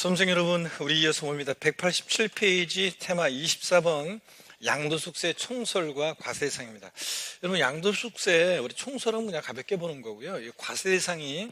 수험생 여러분, 우리 이어서 봅니다. 187페이지 테마 24번 양도숙세 총설과 과세대상입니다. 여러분, 양도숙세 우리 총설은 그냥 가볍게 보는 거고요. 이 과세대상이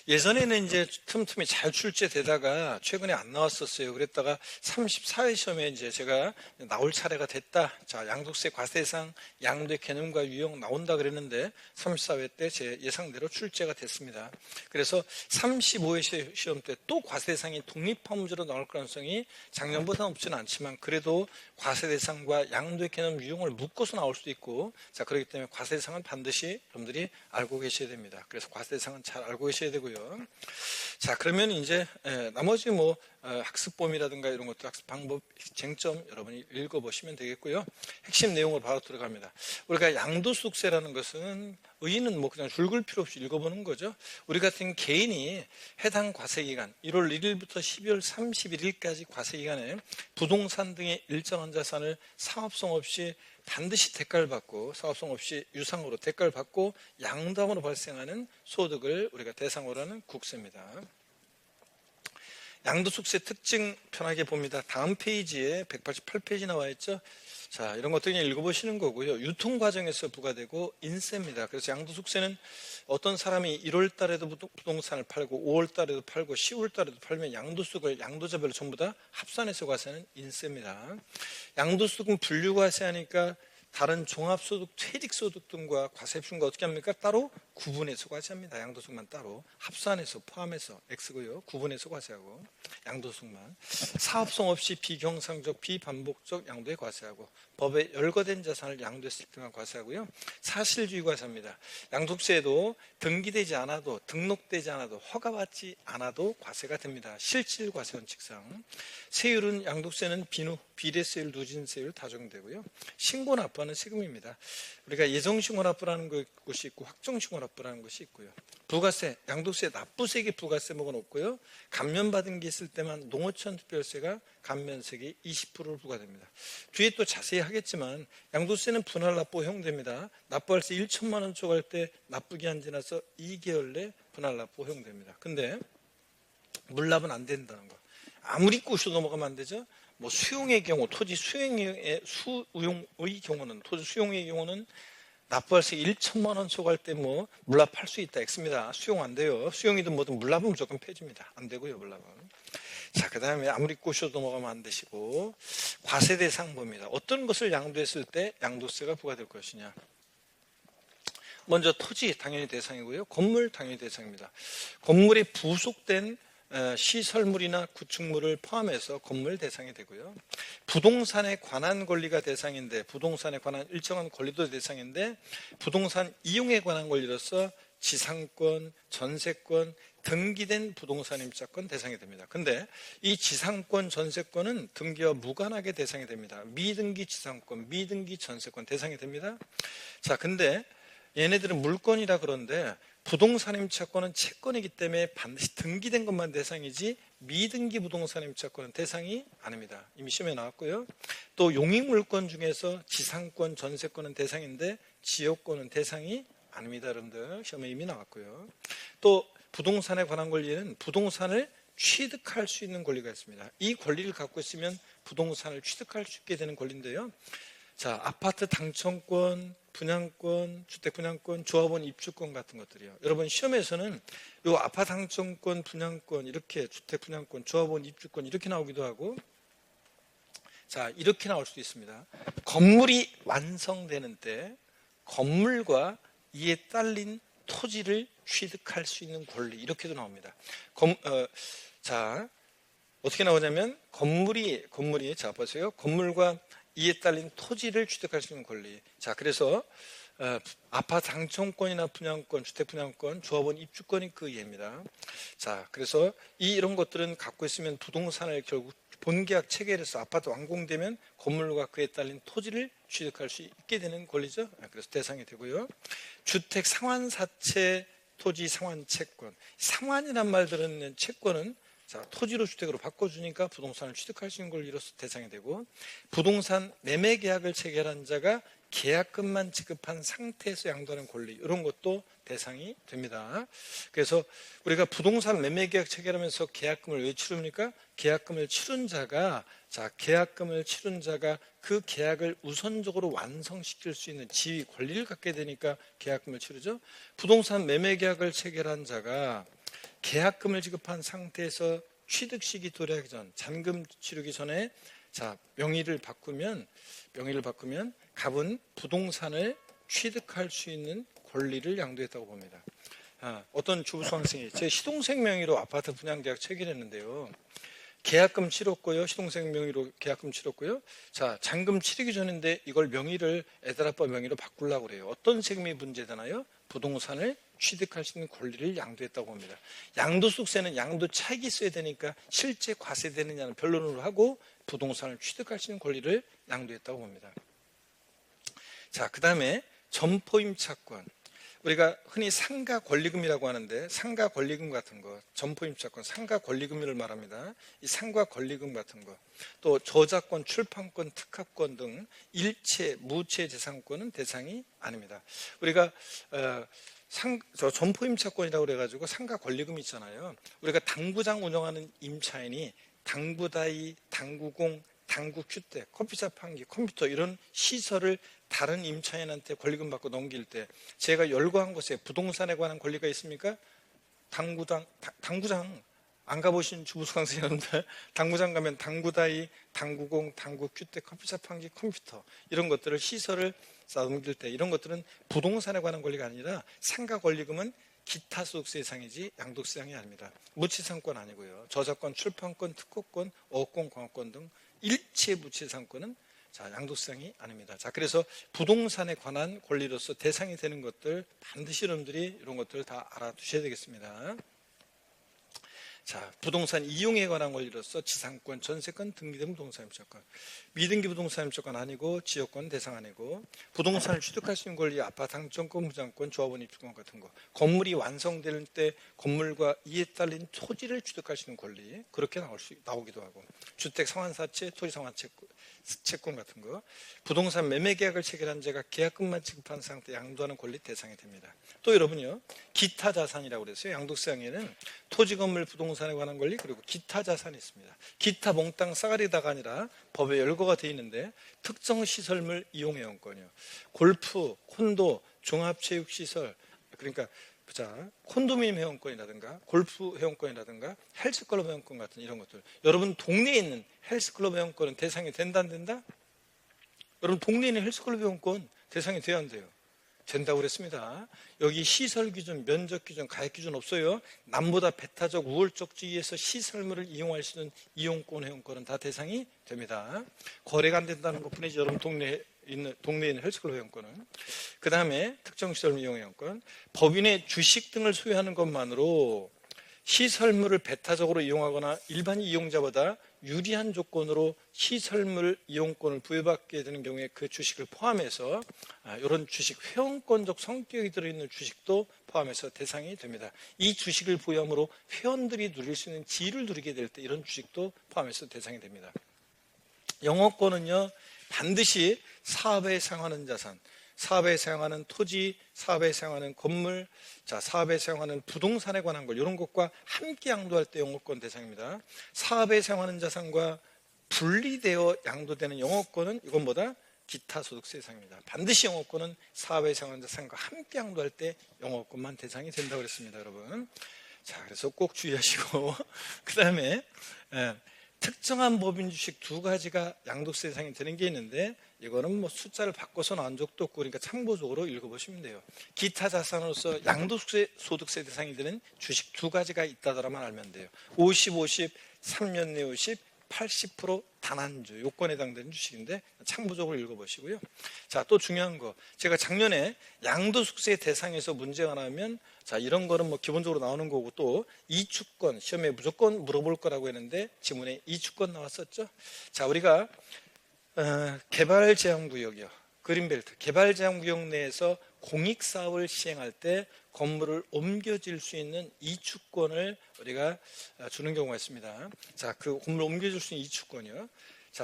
예전에는 이제 틈틈이 잘 출제되다가 최근에 안 나왔었어요. 그랬다가 34회 시험에 이제 제가 나올 차례가 됐다. 자, 양도세 과세대상 양도의 개념과 유형 나온다 그랬는데 34회 때 제 예상대로 출제가 됐습니다. 그래서 35회 시험 때 또 과세대상이 독립화 문제로 나올 가능성이 작년보다는 없지는 않지만 그래도 과세대상과 양도의 개념 유형을 묶어서 나올 수도 있고, 자, 그렇기 때문에 과세대상은 반드시 여러분들이 알고 계셔야 됩니다. 그래서 과세대상은 잘 알고 계셔야 되고요. 자, 그러면 이제 나머지 학습범위라든가 이런 것들, 학습 방법, 쟁점 여러분이 읽어보시면 되겠고요. 핵심 내용으로 바로 들어갑니다. 우리가 양도소득세라는 것은 의의는 그냥 줄글 필요 없이 읽어보는 거죠. 우리 같은 개인이 해당 과세기간 1월 1일부터 12월 31일까지 과세기간에 부동산 등의 일정한 자산을 사업성 없이 반드시 대가를 받고, 사업성 없이 유상으로 대가를 받고 양도함으로 발생하는 소득을 우리가 대상으로 하는 국세입니다. 양도소득세 특징 편하게 봅니다. 다음 페이지에 188페이지 나와 있죠. 자, 이런 것들 그냥 읽어보시는 거고요. 유통 과정에서 부과되고 인세입니다. 그래서 양도소득세는 어떤 사람이 1월 달에도 부동산을 팔고 5월 달에도 팔고 10월 달에도 팔면 양도소득을 양도자별로 전부 다 합산해서 과세하는 인세입니다. 양도소득은 분류과세하니까 다른 종합소득, 퇴직소득 등과 과세표준과 어떻게 합니까? 따로 구분해서 과세합니다. 양도소득만 따로 합산해서 포함해서 X고요. 구분해서 과세하고 양도소득만. 사업성 없이 비경상적, 비반복적 양도에 과세하고 법에 열거된 자산을 양도했을 때만 과세하고요. 사실주의 과세입니다. 양도세에도 등기되지 않아도, 등록되지 않아도, 허가받지 않아도 과세가 됩니다. 실질 과세 원칙상. 세율은 양도세는 비누, 비례세율, 누진세율 다 적용되고요. 신고납부하는 세금입니다. 우리가 예정신고납부라는 것이 있고 확정신고납부라는 것이 있고요. 부가세, 양도세, 납부세액의 부가세목은 없고요. 감면받은 게 있을 때만 농어촌 특별세가 감면세액이 20%를 부과됩니다. 뒤에 또 자세히 하겠지만 양도세는 분할 납부 허용됩니다. 납부할 때 1천만 원 초과할 때 납부기한 지나서 2개월 내 분할 납부 허용됩니다. 근데 물납은 안 된다는 거. 아무리 꼬셔도 넘어가면 안 되죠. 수용의 경우, 토지 수용의 경우는, 토지 수용의 경우는 납부할 때 1천만 원 초과할 때 물납할 수 있다. X입니다. 수용 안 돼요. 수용이든 뭐든 물납은 무조건 폐지입니다. 안 되고요, 물납은. 자, 그 다음에 아무리 꼬셔도 넘어가면 안 되시고, 과세 대상 범위다. 어떤 것을 양도했을 때 양도세가 부과될 것이냐. 먼저 토지 당연히 대상이고요. 건물 당연히 대상입니다. 건물에 부속된 시설물이나 구축물을 포함해서 건물 대상이 되고요. 부동산에 관한 권리가 대상인데, 부동산에 관한 일정한 권리도 대상인데, 부동산 이용에 관한 권리로서 지상권, 전세권, 등기된 부동산 임차권 대상이 됩니다. 근데 이 지상권, 전세권은 등기와 무관하게 대상이 됩니다. 미등기 지상권, 미등기 전세권 대상이 됩니다. 자, 근데 얘네들은 물건이라 그런데 부동산 임차권은 채권이기 때문에 반드시 등기된 것만 대상이지 미등기 부동산 임차권은 대상이 아닙니다. 이미 시험에 나왔고요. 또 용익물권 중에서 지상권, 전세권은 대상인데 지역권은 대상이 아닙니다. 여러분들 시험에 이미 나왔고요. 또 부동산에 관한 권리는 부동산을 취득할 수 있는 권리가 있습니다. 이 권리를 갖고 있으면 부동산을 취득할 수 있게 되는 권리인데요. 자, 아파트 당첨권, 분양권, 주택 분양권, 조합원 입주권 같은 것들이요. 여러분 시험에서는 요 아파트 당첨권, 분양권, 이렇게 주택 분양권, 조합원 입주권 이렇게 나오기도 하고, 자, 이렇게 나올 수도 있습니다. 건물이 완성되는 때 건물과 이에 딸린 토지를 취득할 수 있는 권리 이렇게도 나옵니다. 자, 어떻게 나오냐면 건물이 자 보세요. 건물과 이에 딸린 토지를 취득할 수 있는 권리. 자, 그래서 아파트 당첨권이나 분양권, 주택 분양권, 조합원 입주권이 그 예입니다. 자, 그래서 이런 것들은 갖고 있으면 부동산을 결국 본계약 체결해서 아파트 완공되면 건물과 그에 딸린 토지를 취득할 수 있게 되는 권리죠. 그래서 대상이 되고요. 주택 상환사채, 토지 상환채권. 상환이란 말 들었는 채권은 자, 토지로 주택으로 바꿔주니까 부동산을 취득할 수 있는 권리로서 대상이 되고, 부동산 매매 계약을 체결한 자가 계약금만 지급한 상태에서 양도하는 권리, 이런 것도 대상이 됩니다. 그래서 우리가 부동산 매매계약 체결하면서 계약금을 왜 치릅니까? 계약금을 치른 자가 그 계약을 우선적으로 완성시킬 수 있는 지위, 권리를 갖게 되니까 계약금을 치르죠. 부동산 매매계약을 체결한 자가 계약금을 지급한 상태에서 취득 시기 도래하기 전, 잔금 치르기 전에 명의를 바꾸면 갑은 부동산을 취득할 수 있는 권리를 양도했다고 봅니다. 어떤 주부 수강생이 제 시동생 명의로 아파트 분양계약 체결했는데요. 계약금 치렀고요. 시동생 명의로 계약금 치렀고요. 잔금 치르기 전인데 이걸 명의를 애들 아빠 명의로 바꾸려고 그래요. 어떤 세금이 문제되나요? 부동산을 취득할 수 있는 권리를 양도했다고 봅니다. 양도소득세는 양도 차익이 있어야 되니까 실제 과세되느냐는 변론으로 하고 부동산을 취득할 수 있는 권리를 양도했다고 봅니다. 그 다음에 점포임차권. 우리가 흔히 상가 권리금이라고 하는데, 상가 권리금 같은 거, 점포임차권, 상가 권리금을 말합니다. 이 상가 권리금 같은 거, 또 저작권, 출판권, 특허권 등 일체, 무체 재산권은 대상이 아닙니다. 우리가 점포임차권이라고 그래가지고 상가 권리금이 있잖아요. 우리가 당구장 운영하는 임차인이 당구다이, 당구공, 당구큐대, 커피숍 한기, 컴퓨터 이런 시설을 다른 임차인한테 권리금 받고 넘길 때 제가 열거한 곳에 부동산에 관한 권리가 있습니까? 당구장 안 가보신 주부수강생 여러분들, 당구장 가면 당구다이, 당구공, 당구큐대, 커피숍 한기, 컴퓨터 이런 것들을 시설을 넘길 때 이런 것들은 부동산에 관한 권리가 아니라 상가 권리금은 기타 소득세 대상이지 양도세 대상이 아닙니다. 무치상권 아니고요. 저작권, 출판권, 특허권, 어권, 광업권 등 일체 무치상권은 양도세상이 아닙니다. 그래서 부동산에 관한 권리로서 대상이 되는 것들 반드시 여러분들이 이런 것들을 다 알아두셔야 되겠습니다. 부동산 이용에 관한 권리로서 지상권, 전세권, 등기된 부동산 임차권, 미등기 부동산 임차권 아니고 지역권 대상 아니고, 부동산을 취득할 수 있는 권리, 아파트 당첨권, 무장권, 조합원 입주권 같은 거, 건물이 완성될 때 건물과 이에 딸린 토지를 취득할 수 있는 권리, 그렇게 나오기도 하고, 주택 상환사채, 토지 상환채권 같은 거, 부동산 매매 계약을 체결한 자가 계약금만 지급한 상태 양도하는 권리 대상이 됩니다. 또 여러분요, 기타 자산이라고 그랬어요. 양도세상에는 토지, 건물, 부동산에 관한 권리, 그리고 기타 자산이 있습니다. 기타 몽땅 싸가리다가 아니라 법에 열거가 되어 있는데, 특정 시설물 이용회원권이요, 골프, 콘도, 종합체육시설, 그러니까 콘도미니엄 회원권이라든가 골프 회원권이라든가 헬스클럽 회원권 같은 이런 것들, 여러분 동네에 있는 헬스클럽 회원권은 대상이 된다 안 된다? 여러분 동네에 있는 헬스클럽 회원권 대상이 돼야 안 돼요? 된다고 그랬습니다. 여기 시설 기준, 면적 기준, 가액 기준 없어요. 남보다 배타적 우월적 지위에서 시설물을 이용할 수 있는 이용권, 회원권은 다 대상이 됩니다. 거래가 안 된다는 것뿐이지 여러분 동네에 있는 헬스클럽 회원권은. 그 다음에 특정 시설물 이용 회원권, 법인의 주식 등을 소유하는 것만으로 시설물을 배타적으로 이용하거나 일반 이용자보다 유리한 조건으로 시설물 이용권을 부여받게 되는 경우에 그 주식을 포함해서 이런 주식, 회원권적 성격이 들어있는 주식도 포함해서 대상이 됩니다. 이 주식을 보유함으로 회원들이 누릴 수 있는 지위를 누리게 될 때 이런 주식도 포함해서 대상이 됩니다. 영업권은요, 반드시 사업에 사용하는 자산, 사업에 사용하는 토지, 사업에 사용하는 건물, 사업에 사용하는 부동산에 관한 것, 이런 것과 함께 양도할 때 영업권 대상입니다. 사업에 사용하는 자산과 분리되어 양도되는 영업권은 이것보다 기타 소득세 대상입니다. 반드시 영업권은 사업에 사용하는 자산과 함께 양도할 때 영업권만 대상이 된다고 그랬습니다, 여러분. 그래서 꼭 주의하시고, 그 다음에 특정한 법인 주식 두 가지가 양도세 대상이 되는 게 있는데, 이거는 숫자를 바꿔서 나온 적도 없고, 그러니까 참고적으로 읽어보시면 돼요. 기타 자산으로서 양도소득세 대상이 되는 주식 두 가지가 있다더라만 알면 돼요. 50, 50, 3년 내 50, 80% 단한주, 요건에 해당되는 주식인데 참고적으로 읽어보시고요. 또 중요한 거, 제가 작년에 양도소득세 대상에서 문제가 나면 이런 거는 기본적으로 나오는 거고, 또 이주권, 시험에 무조건 물어볼 거라고 했는데 지문에 이주권 나왔었죠. 우리가 개발제한구역이요, 그린벨트, 개발제한구역 내에서 공익사업을 시행할 때 건물을 옮겨질 수 있는 이주권을 우리가 주는 경우가 있습니다. 그 건물을 옮겨줄 수 있는 이주권이요,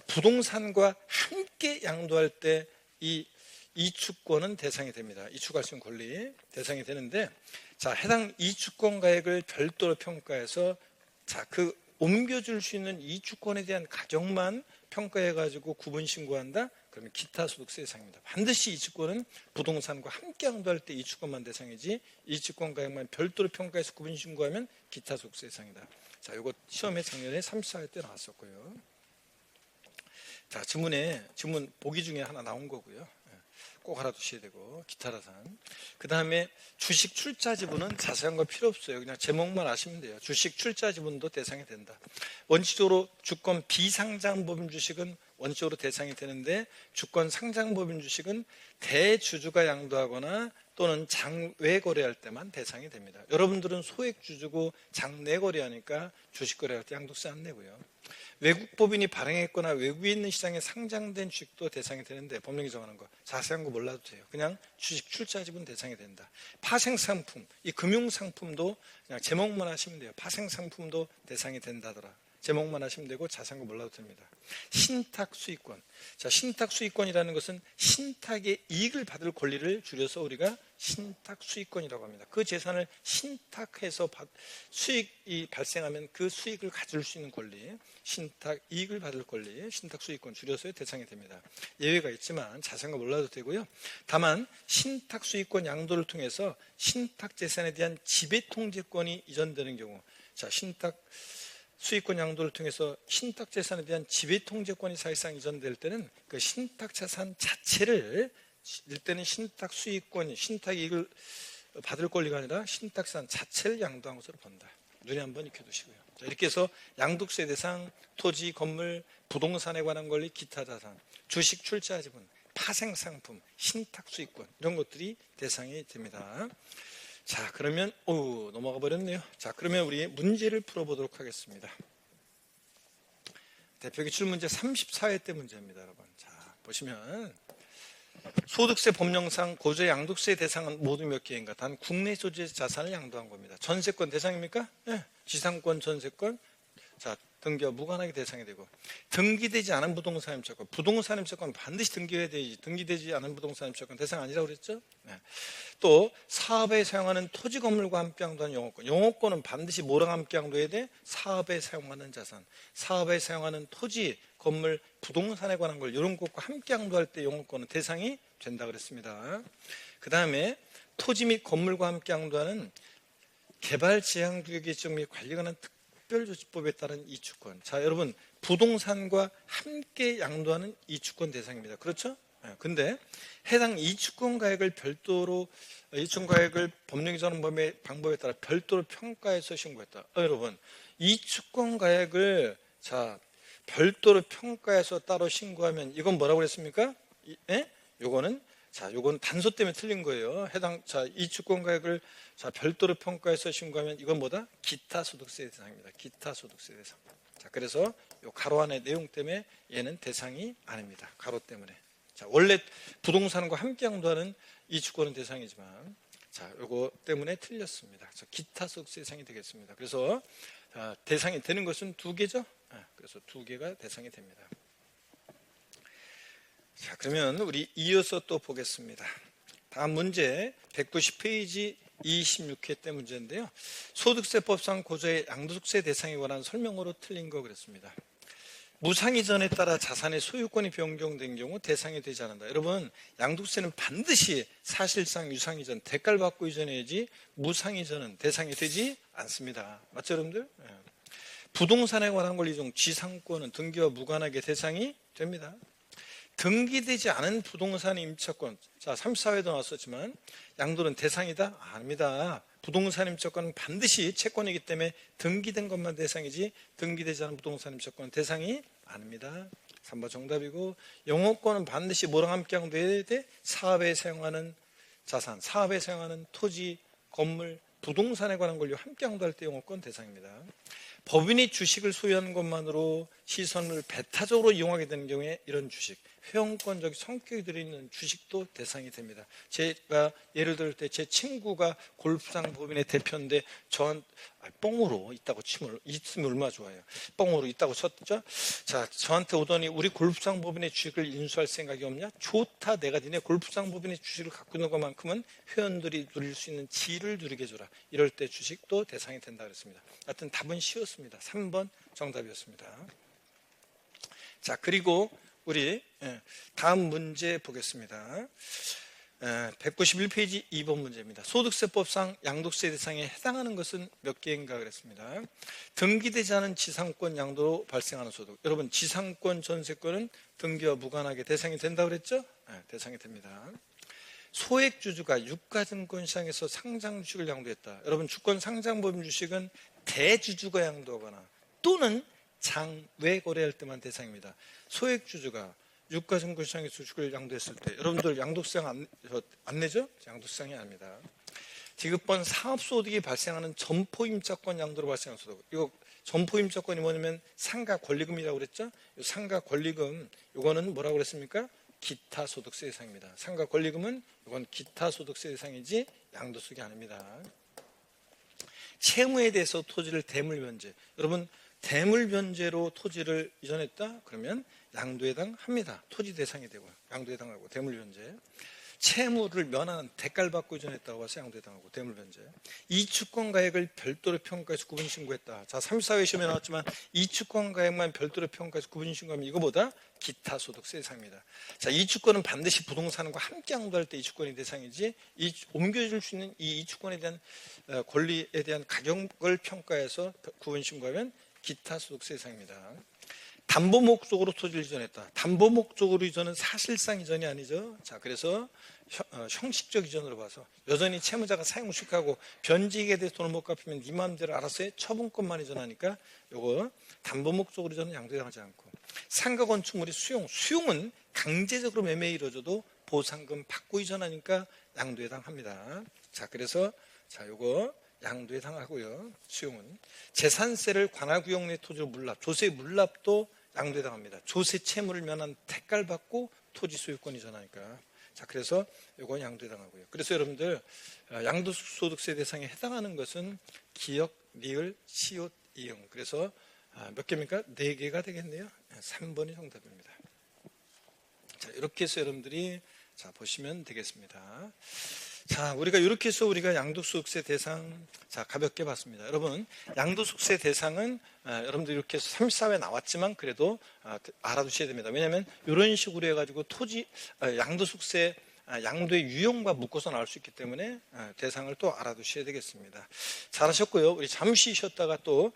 부동산과 함께 양도할 때 이 이주권은 대상이 됩니다. 이축할 수 있는 권리 대상이 되는데, 자, 해당 이주권 가액을 별도로 평가해서 자, 그 옮겨줄 수 있는 이주권에 대한 가격만 평가해가지고 구분 신고한다? 그러면 기타 소득세 대상입니다. 반드시 이주권은 부동산과 함께 양도할 때 이주권만 대상이지, 이주권 가액만 별도로 평가해서 구분 신고하면 기타 소득세 대상이다. 자, 이거 시험에 작년에 34회 때 나왔었고요. 자, 지문 보기 중에 하나 나온 거고요. 꼭 알아두셔야 되고, 기타 자산. 그 다음에 주식 출자 지분은 자세한 거 필요 없어요. 그냥 제목만 아시면 돼요. 주식 출자 지분도 대상이 된다. 원칙적으로 주권 비상장법인 주식은 원칙적으로 대상이 되는데, 주권 상장법인 주식은 대주주가 양도하거나 또는 장외 거래할 때만 대상이 됩니다. 여러분들은 소액 주주고 장내 거래하니까 주식 거래할 때 양도세 안 내고요. 외국 법인이 발행했거나 외국에 있는 시장에 상장된 주식도 대상이 되는데, 법령이 정하는 거 자세한 거 몰라도 돼요. 그냥 주식 출자 지분 대상이 된다. 파생 상품, 이 금융 상품도 그냥 제목만 하시면 돼요. 파생 상품도 대상이 된다더라. 제목만 하시면 되고 자세한 거 몰라도 됩니다. 신탁 수익권. 자, 신탁 수익권이라는 것은 신탁의 이익을 받을 권리를 줄여서 우리가 신탁 수익권이라고 합니다. 그 재산을 신탁해서 수익이 발생하면 그 수익을 가질 수 있는 권리, 신탁 이익을 받을 권리, 신탁 수익권 줄여서 대상이 됩니다. 예외가 있지만 자세한 거 몰라도 되고요. 다만 신탁 수익권 양도를 통해서 신탁 재산에 대한 지배 통제권이 이전되는 경우, 자, 신탁 수익권 양도를 통해서 신탁 재산에 대한 지배 통제권이 사실상 이전될 때는 그 신탁 재산 자체를, 일때는 신탁 수익권이 신탁 이익을 받을 권리가 아니라 신탁 재산 자체를 양도한 것으로 본다. 눈에 한번 익혀두시고요. 자, 이렇게 해서 양도세 대상, 토지, 건물, 부동산에 관한 권리, 기타 자산, 주식 출자 지분, 파생 상품, 신탁 수익권, 이런 것들이 대상이 됩니다. 자, 그러면 넘어가 버렸네요. 자, 그러면 우리 문제를 풀어보도록 하겠습니다. 대표 기출 문제 34회 때 문제입니다, 여러분. 자, 보시면 소득세 법령상 고조의 양도세 대상은 모두 몇 개인가? 단 국내 소재 자산을 양도한 겁니다. 전세권 대상입니까? 네. 지상권, 전세권. 자, 등기와 무관하게 대상이 되고, 등기되지 않은 부동산 임차권, 부동산 임차권 반드시 등기해야 되지, 등기되지 않은 부동산 임차권 대상 아니라고 그랬죠? 네. 또 사업에 사용하는 토지 건물과 함께 양도하는 영업권, 영업권은 반드시 뭐랑 함께 양도해야 돼? 사업에 사용하는 자산, 사업에 사용하는 토지, 건물, 부동산에 관한 걸 이런 것과 함께 양도할 때 영업권은 대상이 된다 그랬습니다. 그 다음에 토지 및 건물과 함께 양도하는 개발 제한 구역의 지정 및 관리에 관한 특별조치법에 따른 이주권. 자, 여러분, 부동산과 함께 양도하는 이주권 대상입니다. 그렇죠? 근데 해당 이주권 가액을 별도로, 이주권 가액을 법령이 정하는 방법에 따라 별도로 평가해서 신고했다. 여러분, 이주권 가액을 자 별도로 평가해서 따로 신고하면 이건 뭐라고 그랬습니까? 요거는 요건 단서 때문에 틀린 거예요. 이주권 가액을 별도로 평가해서 신고하면 이건 뭐다? 기타 소득세 대상입니다. 기타 소득세 대상. 자, 그래서 요 가로 안의 내용 때문에 얘는 대상이 아닙니다. 가로 때문에. 자, 원래 부동산과 함께 양도하는 이주권은 대상이지만, 자, 요거 때문에 틀렸습니다. 그래서 기타 소득세 대상이 되겠습니다. 그래서 대상이 되는 것은 두 개죠. 그래서 두 개가 대상이 됩니다. 자, 그러면 우리 이어서 또 보겠습니다. 다음 문제 190페이지 26회 때 문제인데요. 소득세법상 고조의 양도소득세 대상에 관한 설명으로 틀린 거 그랬습니다. 무상이전에 따라 자산의 소유권이 변경된 경우 대상이 되지 않는다. 여러분, 양도세는 반드시 사실상 유상이전, 대가를 받고 이전해야지 무상이전은 대상이 되지 않습니다. 맞죠, 여러분들? 부동산에 관한 권리 중 지상권은 등기와 무관하게 대상이 됩니다. 등기되지 않은 부동산 임차권, 자, 34회도 나왔었지만 양도는 대상이다? 아닙니다. 부동산 임차권은 반드시 채권이기 때문에 등기된 것만 대상이지 등기되지 않은 부동산 임차권은 대상이 아닙니다. 3번 정답이고, 영업권은 반드시 뭐랑 함께 양도해야 돼? 사업에 사용하는 자산, 사업에 사용하는 토지, 건물, 부동산에 관한 권리와 함께 양도할 때 영업권 대상입니다. 법인이 주식을 소유하는 것만으로 시선을 배타적으로 이용하게 되는 경우에 이런 주식, 회원권적 성격이 들어있는 주식도 대상이 됩니다. 제가 예를 들 때 제 친구가 골프장 법인의 대표인데 뻥으로 있다고 치면 있으면 얼마나 좋아요. 뻥으로 있다고 쳤죠. 자, 저한테 오더니 우리 골프장 법인의 주식을 인수할 생각이 없냐? 좋다. 내가 니네 골프장 법인의 주식을 갖고 있는 것만큼은 회원들이 누릴 수 있는 지위를 누리게 해줘라. 이럴 때 주식도 대상이 된다 그랬습니다. 하여튼 답은 쉬웠습니다. 3번 정답이었습니다. 자, 그리고 우리 다음 문제 보겠습니다. 191페이지 2번 문제입니다. 소득세법상 양도세 대상에 해당하는 것은 몇 개인가 그랬습니다. 등기되지 않은 지상권 양도로 발생하는 소득. 여러분, 지상권, 전세권은 등기와 무관하게 대상이 된다고 그랬죠? 대상이 됩니다. 소액주주가 유가증권시장에서 상장 주식을 양도했다. 여러분, 주권 상장법인 주식은 대주주가 양도하거나 또는 장외 거래할 때만 대상입니다. 소액주주가 유가증권시장에서 주식을 양도했을 때 여러분들 양도세상 안 내죠? 양도세상이 아닙니다. 지급번 사업소득이 발생하는 점포임차권 양도로 발생하는 소득. 이거 점포임차권이 뭐냐면 상가 권리금이라고 그랬죠? 상가 권리금 이거는 뭐라고 그랬습니까? 기타 소득세 대상입니다. 상가 권리금은 이건 기타 소득세 대상이지 양도세가 아닙니다. 채무에 대해서 토지를 대물 변제. 여러분, 대물 변제로 토지를 이전했다? 그러면 양도에 해당합니다. 토지 대상이 되고 양도에 해당하고 대물 변제. 채무를 면하는 대가를 받고 이전했다고 봐서 양도에 해당하고 대물 변제. 이주권 가액을 별도로 평가해서 구분 신고했다. 자, 34회 시험에 나왔지만 이주권 가액만 별도로 평가해서 구분 신고하면 이거보다 기타 소득세 대상입니다. 자, 이주권은 반드시 부동산과 함께 양도할 때 이주권이 대상이지 옮겨줄 수 있는 이 이주권에 대한 권리에 대한 가격을 평가해서 구분 신고하면 기타 소득세 대상입니다. 담보 목적으로 토지를 이전했다. 담보 목적으로 이전은 사실상 이전이 아니죠. 자, 그래서 형식적 이전으로 봐서 여전히 채무자가 사용식하고 변제액에 대해서 돈을 못 갚으면 네 마음대로 알아서 해. 처분권만 이전하니까 요거 담보 목적으로 이전은 양도당하지 않고. 상가 건축물의 수용은 강제적으로 매매에 이루어져도 보상금 받고 이전하니까 양도에 해당합니다. 자, 그래서 요거 양도에 해당하고요. 수용은 재산세를 관할구역 내 토지로 물납, 조세 물납도 양도에 해당합니다. 조세 채무를 면한 대가를 받고 토지 소유권 이전하니까. 자, 그래서 이건 양도에 해당하고요. 그래서 여러분들 양도소득세 대상에 해당하는 것은 기역, 리을, 시옷, 이응. 그래서 몇 개입니까? 4개가 되겠네요. 3번이 정답입니다. 자, 이렇게 해서 여러분들이 보시면 되겠습니다. 자, 우리가 이렇게 해서 우리가 양도소득세 대상 가볍게 봤습니다. 여러분, 양도소득세 대상은 여러분들 이렇게 해서 34회 나왔지만 그래도 알아두셔야 됩니다. 왜냐하면 이런 식으로 해가지고 토지 양도소득세 양도의 유형과 묶어서 나올 수 있기 때문에 대상을 또 알아두셔야 되겠습니다. 잘하셨고요. 우리 잠시 쉬었다가 또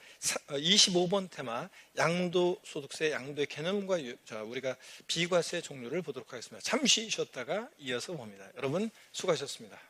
25번 테마 양도소득세 양도의 개념과 우리가 비과세 종류를 보도록 하겠습니다. 잠시 쉬었다가 이어서 봅니다. 여러분 수고하셨습니다.